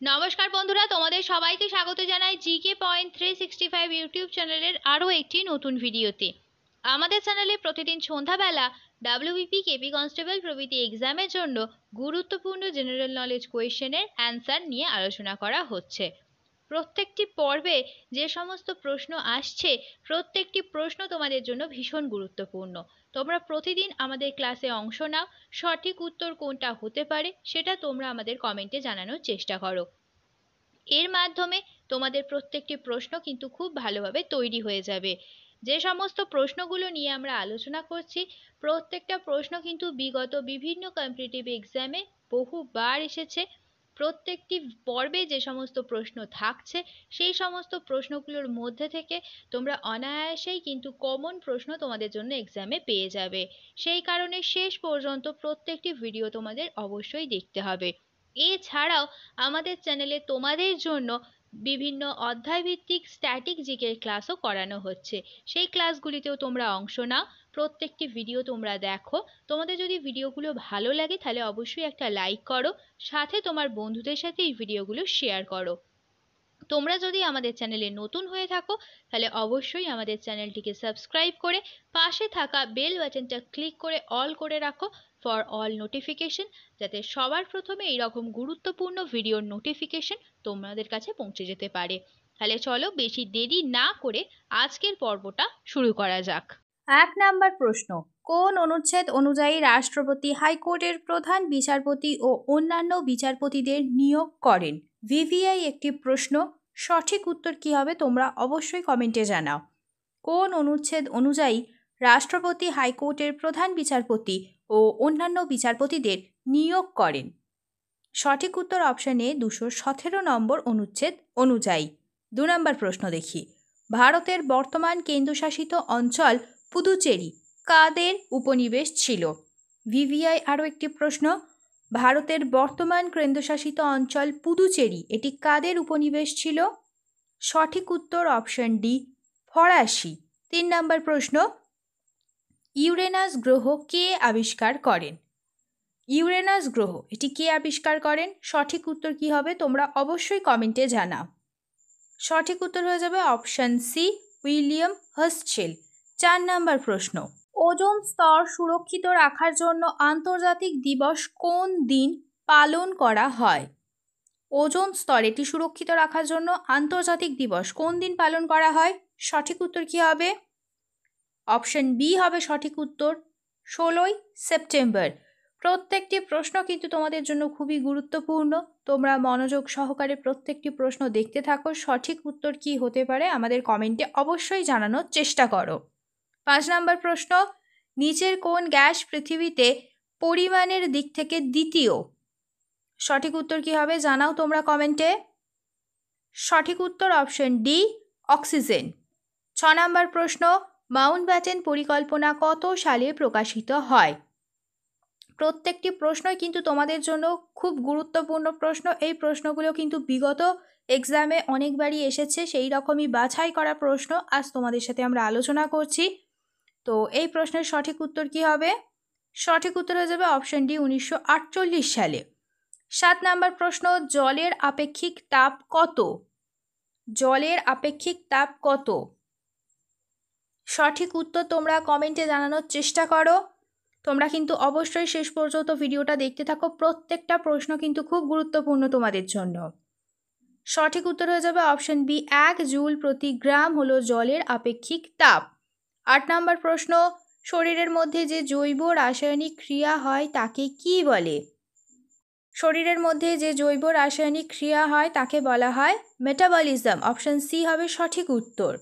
নমস্কার বন্ধুরা, তোমাদের সবাইকে স্বাগত জানাই জিকে পয়েন্ট 365 ইউটিউব চ্যানেলের আরও একটি নতুন ভিডিওতে। আমাদের চ্যানেলে প্রতিদিন সন্ধ্যাবেলা ডাব্লিউবিপি, কেপি কনস্টেবল প্রভৃতি এক্সামের জন্য গুরুত্বপূর্ণ জেনারেল নলেজ কোয়েশ্চেনের অ্যান্সার নিয়ে আলোচনা করা হচ্ছে। প্রত্যেকটি পর্বে যে সমস্ত প্রশ্ন আসছে, প্রত্যেকটি প্রশ্ন তোমাদের জন্য ভীষণ গুরুত্বপূর্ণ। তোমরা প্রতিদিন আমাদের ক্লাসে অংশ নাও, সঠিক উত্তর কোনটা হতে পারে সেটা তোমরা আমাদের কমেন্টে জানানোর চেষ্টা করো। এর মাধ্যমে তোমাদের প্রত্যেকটি প্রশ্ন কিন্তু খুব ভালোভাবে তৈরি হয়ে যাবে। যে সমস্ত প্রশ্নগুলো নিয়ে আমরা আলোচনা করছি, প্রত্যেকটা প্রশ্ন কিন্তু বিগত বিভিন্ন কম্পিটিটিভ এক্সামে বহুবার এসেছে। প্রত্যেকটি পর্বে যে সমস্ত প্রশ্ন থাকছে, সেই সমস্ত প্রশ্নগুলোর মধ্যে থেকে তোমরা অনায়াসেই কিন্তু কমন প্রশ্ন তোমাদের জন্য এক্সামে পেয়ে যাবে। সেই কারণে শেষ পর্যন্ত প্রত্যেকটি ভিডিও তোমাদের অবশ্যই দেখতে হবে। এছাড়াও আমাদের চ্যানেলে তোমাদের জন্য বিভিন্ন অধ্যায়ভিত্তিক স্ট্যাটিক জিকের ক্লাসও করানো হচ্ছে। সেই ক্লাসগুলিতেও তোমরা অংশ নাও, প্রত্যেকটি ভিডিও তোমরা দেখো। তোমাদের যদি ভিডিওগুলো ভালো লাগে তাহলে অবশ্যই একটা লাইক করো, সাথে তোমার বন্ধুদের সাথে এই ভিডিওগুলো শেয়ার করো। তোমরা যদি আমাদের চ্যানেলে নতুন হয়ে থাকো তাহলে অবশ্যই আমাদের চ্যানেলটিকে সাবস্ক্রাইব করে পাশে থাকা বেল বাটনটা ক্লিক করে অল করে রাখো ফর অল নোটিফিকেশন, যাতে সবার প্রথমে এইরকম গুরুত্বপূর্ণ ভিডিওর নোটিফিকেশন তোমাদের কাছে পৌঁছে যেতে পারে। তাহলে চলো বেশি দেরি না করে আজকের পর্বটা শুরু করা যাক। 1 নম্বর প্রশ্ন, কোন অনুচ্ছেদ অনুযায়ী রাষ্ট্রপতি হাইকোর্টের প্রধান বিচারপতি ও অন্যান্য বিচারপতিদের নিয়োগ করেন? ভিভিআই একটি প্রশ্ন। সঠিক উত্তর কি হবে তোমরা অবশ্যই কমেন্টে জানাও। কোন অনুচ্ছেদ অনুযায়ী রাষ্ট্রপতি হাইকোর্টের প্রধান বিচারপতি ও অন্যান্য বিচারপতিদের নিয়োগ করেন? সঠিক উত্তর অপশানে 217 নম্বর অনুচ্ছেদ অনুযায়ী। 2 নম্বর প্রশ্ন দেখি, ভারতের বর্তমান কেন্দ্রশাসিত অঞ্চল পুদুচেরি কাদের উপনিবেশ ছিল? ভিভিআই আরও একটি প্রশ্ন, ভারতের বর্তমান কেন্দ্রশাসিত অঞ্চল পুদুচেরি এটি কাদের উপনিবেশ ছিল? সঠিক উত্তর অপশন ডি, ফরাসি। 3 নম্বর প্রশ্ন, ইউরেনাস গ্রহ কে আবিষ্কার করেন? ইউরেনাস গ্রহ এটি কে আবিষ্কার করেন? সঠিক উত্তর কি হবে তোমরা অবশ্যই কমেন্টে জানাও। সঠিক উত্তর হয়ে যাবে অপশন সি, উইলিয়াম হার্শচেল। 4 নম্বর প্রশ্ন, ওজোন স্তর সুরক্ষিত রাখার জন্য আন্তর্জাতিক দিবস কোন দিন পালন করা হয়? ওজোন স্তর এটি সুরক্ষিত রাখার জন্য আন্তর্জাতিক দিবস কোন দিন পালন করা হয়? সঠিক উত্তর কি হবে? অপশন বি হবে সঠিক উত্তর, 16ই সেপ্টেম্বর। প্রত্যেকটি প্রশ্ন কিন্তু তোমাদের জন্য খুবই গুরুত্বপূর্ণ। তোমরা মনোযোগ সহকারে প্রত্যেকটি প্রশ্ন দেখতে থাকো। সঠিক উত্তর কি হতে পারে আমাদের কমেন্টে অবশ্যই জানানোর চেষ্টা করো। 5 নম্বর প্রশ্ন, নিচের কোন গ্যাস পৃথিবীতে পরিমাণের দিক থেকে দ্বিতীয়? সঠিক উত্তর কি হবে জানাও তোমরা কমেন্টে। সঠিক উত্তর অপশন ডি, অক্সিজেন। 6 নম্বর প্রশ্ন, মাউন্টব্যাটেন পরিকল্পনা কত সালে প্রকাশিত হয়? প্রত্যেকটি প্রশ্নই কিন্তু তোমাদের জন্য খুব গুরুত্বপূর্ণ প্রশ্ন। এই প্রশ্নগুলো কিন্তু বিগত এক্সামে অনেকবারই এসেছে, সেই রকমই বাছাই করা প্রশ্ন আজ তোমাদের সাথে আমরা আলোচনা করছি। তো এই প্রশ্নের সঠিক উত্তর কি হবে? সঠিক উত্তর হয়ে যাবে অপশন ডি, 1948 সালে। 7 নম্বর প্রশ্ন, জলের আপেক্ষিক তাপ কত? জলের আপেক্ষিক তাপ কত? সঠিক উত্তর তোমরা কমেন্টে জানানোর চেষ্টা করো। তোমরা কিন্তু অবশ্যই শেষ পর্যন্ত ভিডিওটা দেখতে থাকো, প্রত্যেকটা প্রশ্ন কিন্তু খুব গুরুত্বপূর্ণ তোমাদের জন্য। সঠিক উত্তর হয়ে যাবে অপশন বি, 1 জুল প্রতি গ্রাম হলো জলের আপেক্ষিক তাপ। 8 নম্বর প্রশ্ন, শরীরের মধ্যে যে জৈব রাসায়নিক ক্রিয়া হয় তাকে কি বলে? শরীরের মধ্যে যে জৈব রাসায়নিক ক্রিয়া হয় তাকে বলা হয় মেটাবলিজম। অপশন সি হবে সঠিক উত্তর।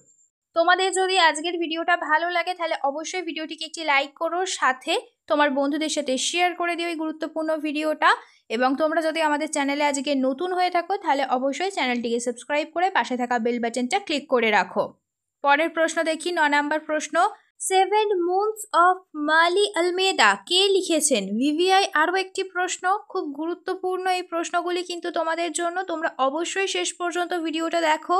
তোমাদের যদি আজকের ভিডিওটা ভালো লাগে তাহলে অবশ্যই ভিডিওটিকে একটি লাইক করো, সাথে তোমার বন্ধুদের সাথে শেয়ার করে দিও এই গুরুত্বপূর্ণ ভিডিওটা। এবং তোমরা যদি আমাদের চ্যানেলে আজকে নতুন হয়ে থাকো তাহলে অবশ্যই চ্যানেলটিকে সাবস্ক্রাইব করে পাশে থাকা বেল বাটনটা ক্লিক করে রাখো। পরের প্রশ্ন দেখি, 9 নম্বর প্রশ্ন, 7 মুনস অফ মালি আলমেদা কে লিখেছেন? ভিভিআই আরও একটি প্রশ্ন, খুব গুরুত্বপূর্ণ এই প্রশ্নগুলি কিন্তু তোমাদের জন্য। তোমরা অবশ্যই শেষ পর্যন্ত ভিডিওটা দেখো।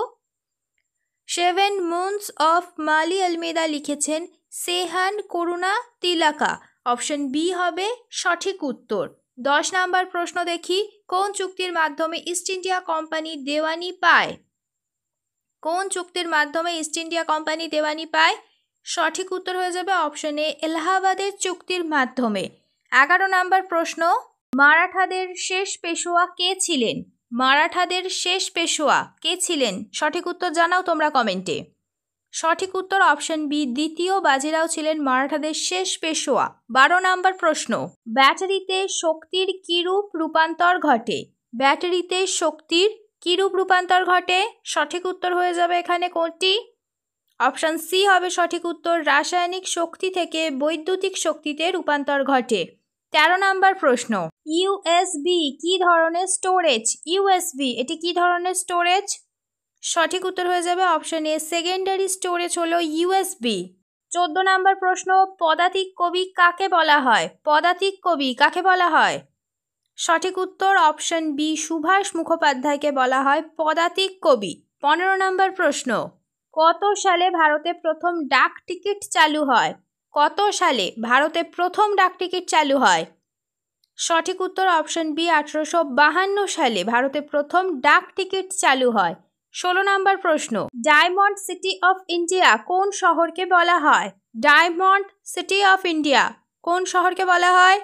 7 মুনস অফ মালি আলমেদা লিখেছেন সেহান করুণা তিলাকা। অপশন বি হবে সঠিক উত্তর। 10 নাম্বার প্রশ্ন দেখি, কোন চুক্তির মাধ্যমে ইস্ট ইন্ডিয়া কোম্পানি দেওয়ানি পায়? কোন চুক্তির মাধ্যমে ইস্ট ইন্ডিয়া কোম্পানি দেওয়ানি পায়? সঠিক উত্তর হয়ে যাবে অপশন এ, এলাহাবাদের চুক্তির মাধ্যমে। 11 নাম্বার প্রশ্ন, মারাঠাদের শেষ পেশোয়া কে ছিলেন? মারাঠাদের শেষ পেশোয়া কে ছিলেন? সঠিক উত্তর জানাও তোমরা কমেন্টে। সঠিক উত্তর অপশন বি, দ্বিতীয় বাজিরাও ছিলেন মারাঠাদের শেষ পেশোয়া। 12 নাম্বার প্রশ্ন, ব্যাটারিতে শক্তির কিরূপ রূপান্তর ঘটে? ব্যাটারিতে শক্তির কিরূপ রূপান্তর ঘটে? সঠিক উত্তর হয়ে যাবে এখানে কোনটি? অপশন সি হবে সঠিক উত্তর, রাসায়নিক শক্তি থেকে বৈদ্যুতিক শক্তিতে রূপান্তর ঘটে। 13 নাম্বার প্রশ্ন, ইউএসবি কি ধরনের স্টোরেজ? ইউএসবি এটি কি ধরনের স্টোরেজ? সঠিক উত্তর হয়ে যাবে অপশন এ, সেকেন্ডারি স্টোরেজ হলো ইউএসবি। 14 নাম্বার প্রশ্ন, পদাতিক কবি কাকে বলা হয়? পদাতিক কবি কাকে বলা হয়? সঠিক উত্তর অপশন বি, সুভাষ মুখোপাধ্যায়কে বলা হয় পদাতিক কবি। 15 নাম্বার প্রশ্ন, কত সালে ভারতে প্রথম ডাক টিকিট চালু হয়? কত সালে ভারতে প্রথম ডাক টিকিট চালু হয়? সঠিক উত্তর অপশন বি, 1852 সালে ভারতে প্রথম ডাক টিকিট চালু হয়। 16 নাম্বার প্রশ্ন, ডায়মন্ড সিটি অফ ইন্ডিয়া কোন শহরকে বলা হয়? ডায়মন্ড সিটি অফ ইন্ডিয়া কোন শহরকে বলা হয়?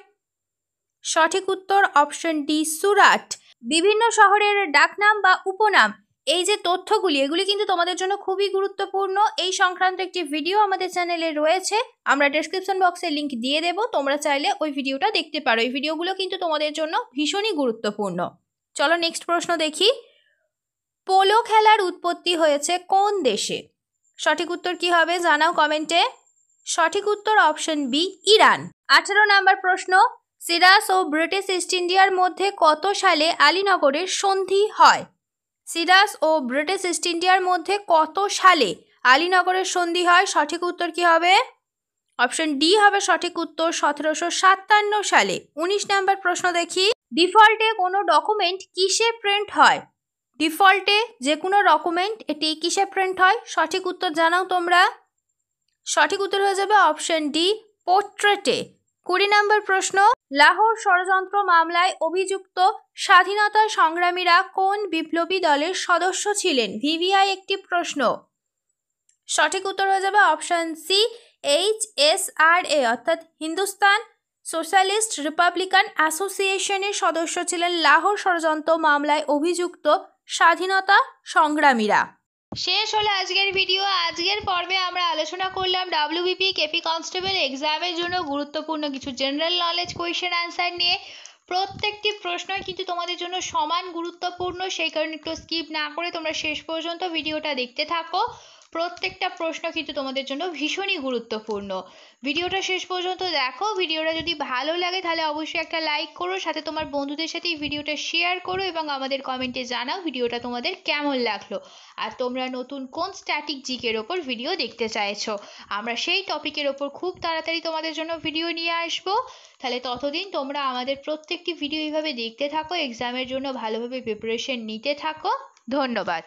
সঠিক উত্তর অপশন ডি, সুরাট। বিভিন্ন শহরের ডাকনাম বা উপনাম, এই যে তথ্যগুলি, এগুলি কিন্তু তোমাদের জন্য খুবই গুরুত্বপূর্ণ। এই সংক্রান্ত একটি ভিডিও আমাদের চ্যানেলে রয়েছে, আমরা ডেসক্রিপশন বক্সে লিংক দিয়ে দেব, তোমরা চাইলে ওই ভিডিওটা দেখতে পারো। এই ভিডিওগুলো কিন্তু তোমাদের জন্য ভীষণই গুরুত্বপূর্ণ। চলো নেক্সট প্রশ্ন দেখি, পোলো খেলার উৎপত্তি হয়েছে কোন দেশে? সঠিক উত্তর কি হবে জানাও কমেন্টে। সঠিক উত্তর অপশন বি, ইরান। 18 নাম্বার প্রশ্ন, সিরাস ও ব্রিটিশ ইস্ট ইন্ডিয়ার মধ্যে কত সালে আলীনগরের সন্ধি হয়? সিরাস ও ব্রিটিশ ইস্ট ইন্ডিয়ার মধ্যে কত সালে আলীনগরের সন্ধি হয়? সঠিক উত্তর কি হবে? অপশন ডি হবে সঠিক উত্তর, 1757 সালে। 19 নাম্বার প্রশ্ন দেখি, ডিফল্টে কোনো ডকুমেন্ট কিসে প্রিন্ট হয়? ডিফল্টে যে কোনো ডকুমেন্ট এটি কিসে প্রিন্ট হয়? সঠিক উত্তর জানাও তোমরা। সঠিক উত্তর হয়ে যাবে অপশন ডি, পোর্ট্রেটে। 20 নাম্বার প্রশ্ন, লাহোর ষড়যন্ত্র মামলায় অভিযুক্ত স্বাধীনতা সংগ্রামীরা কোন বিপ্লবী দলের সদস্য ছিলেন? ভিভিআই একটি প্রশ্ন। সঠিক উত্তর হয়ে যাবে অপশন সি, HSRA অর্থাৎ হিন্দুস্তান সোশ্যালিস্ট রিপাবলিকান অ্যাসোসিয়েশনের সদস্য ছিলেন লাহোর ষড়যন্ত্র মামলায় অভিযুক্ত স্বাধীনতা সংগ্রামীরা। শেষ হলো আজকের ভিডিও। আজকের পর্বে আমরা আলোচনা করলাম ডাব্লিউবিপি কেপি কনস্টেবল এক্সামের জন্য গুরুত্বপূর্ণ কিছু জেনারেল নলেজ কোয়েশ্চেন অ্যান্সার নিয়ে। প্রত্যেকটি প্রশ্নই কিন্তু তোমাদের জন্য সমান গুরুত্বপূর্ণ, সেই কারণে একটু স্কিপ না করে তোমরা শেষ পর্যন্ত ভিডিওটা দেখতে থাকো। প্রত্যেকটা প্রশ্ন কিন্তু তোমাদের জন্য ভীষণই গুরুত্বপূর্ণ। ভিডিওটা শেষ পর্যন্ত দেখো। ভিডিওটা যদি ভালো লাগে তাহলে অবশ্যই একটা লাইক করো, সাথে তোমার বন্ধুদের সাথে এই ভিডিওটা শেয়ার করো এবং আমাদের কমেন্টে জানাও ভিডিওটা তোমাদের কেমন লাগলো, আর তোমরা নতুন কোন স্ট্যাটিক জিকের ওপর ভিডিও দেখতে চাইছো। আমরা সেই টপিকের ওপর খুব তাড়াতাড়ি তোমাদের জন্য ভিডিও নিয়ে আসবো। তাহলে ততদিন তোমরা আমাদের প্রত্যেকটি ভিডিও এইভাবে দেখতে থাকো, এক্সামের জন্য ভালোভাবে প্রিপারেশন নিতে থাকো। ধন্যবাদ।